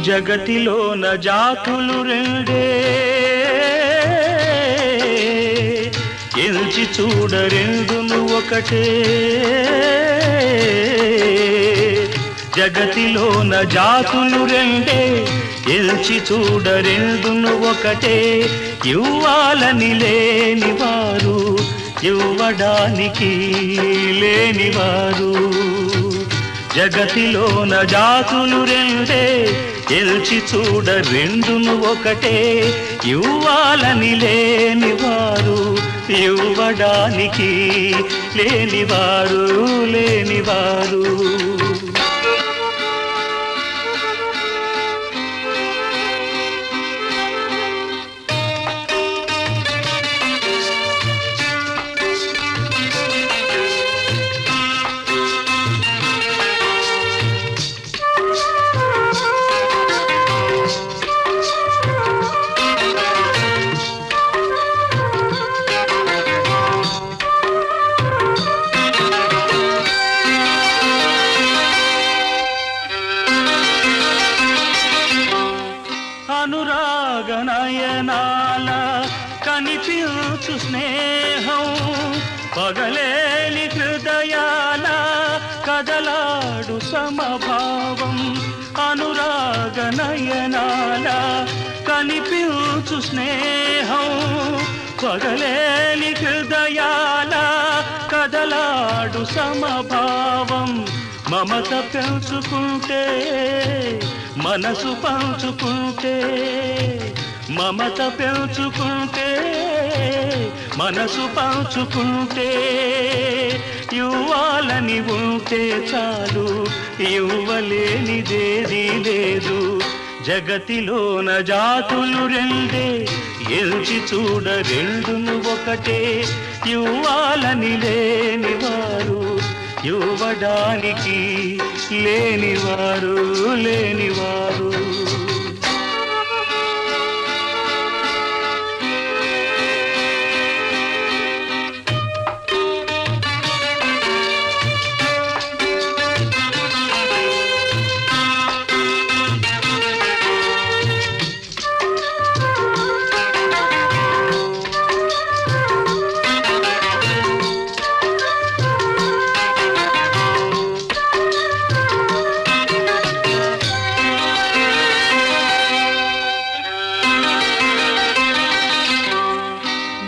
జగతిలోన జాతులు రెండే ఎంచి చూడ రెండును ఒకటే జగతిలోన జాతులు రెండే ఎంచి చూడ రెండును ఒకటే ఇవ్వాలని లేనివారు ఇవ్వడానికి లేనివారు జగతిలోన జాతులు రెండే ఎల్చి చూడ రెండును ఒకటే ఇవ్వాలని లేనివారు ఇవ్వడానికి లేనివారు లేనివారు అనురాగనయనాల కనిపించు స్నేహం పగలేని హృదయాల కదలాడు సమభావం అనురాగనయనాల కనిపించు స్నేహం పగలేని హృదయాల కదలాడు సమభావం మమత పెంచుకుంటే మనసు పంచుకుంటే మమత పెంచుకుంటే మనసు పంచుకుంటే ఇవ్వాలని ఉంటే చాలు ఇవ్వలేనిదేది లేదు జగతిలోన జాతులు రెండే ఎల్చి చూడ రెండును ఒకటే ఇవ్వాలని లేనివారు ఇవ్వడానికి లేనివారు లేనివారు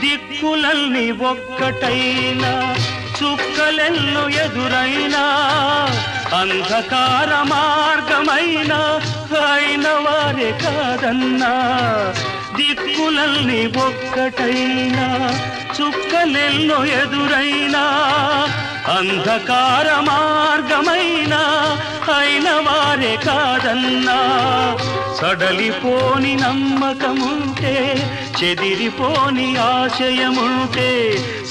దిక్కులన్నీ ఒక్కటైనా చుక్కలెల్లు ఎదురైనా అంధకార మార్గమైన అయిన వారే కాదన్నా దిక్కులన్నీ ఒక్కటైనా చుక్కలెల్లు ఎదురైనా అంధకార మార్గమైన అయిన వారే కాదన్నా సడలిపోని నమ్మకముంటే చెదిరిపోని ఆశయముంటే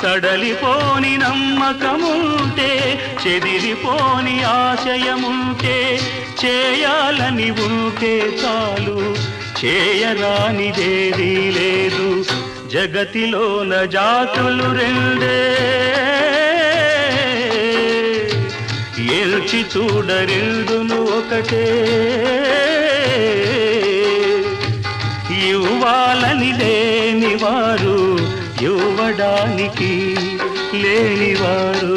సడలిపోని నమ్మకముంటే చెదిరిపోని ఆశయముంటే చేయాలని ఉంటే చాలు చేయరానిదేదీ లేదు జగతిలోన జాతులు రెండే ఎల్చి చూడ రెండును ఒకటే ఇవ్వాలని లేనివారు ఇవ్వడానికి లేనివారు